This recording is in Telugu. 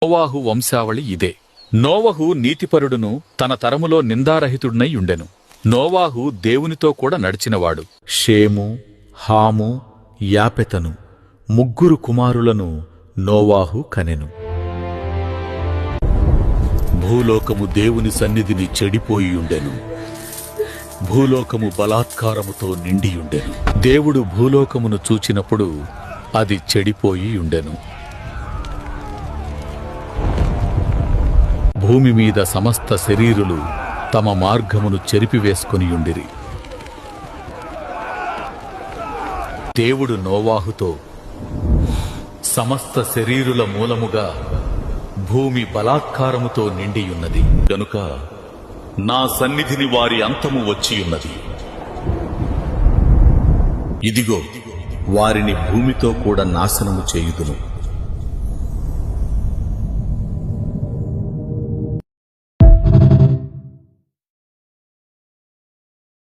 నోవాహు వంశావళి ఇదే. నోవహు నీతిపరుడును తన తరములో నిందారహితుడునై ఉండెను. నోవాహు దేవునితో కూడా నడిచినవాడు. షేము, హాము, యాపెతను ముగ్గురు కుమారులను నోవాహు కనెను. భూలోకము దేవుని సన్నిధిని చెడిపోయియుండెను. భూలోకము బలాత్కారముతో నిండియుండెను. దేవుడు భూలోకమును చూచినప్పుడు అది చెడిపోయియుండెను. భూమి మీద సమస్త శరీరులు తమ మార్గమును చెరిపివేసుకొనియుండిరి. దేవుడు నోవాహుతో, సమస్త శరీరుల మూలముగా భూమి బలాత్కారముతో నిండియున్నది గనుక నా సన్నిధిని వారి అంతము వచ్చియున్నది. ఇదిగో వారిని భూమితో కూడా నాశనము చేయుదును.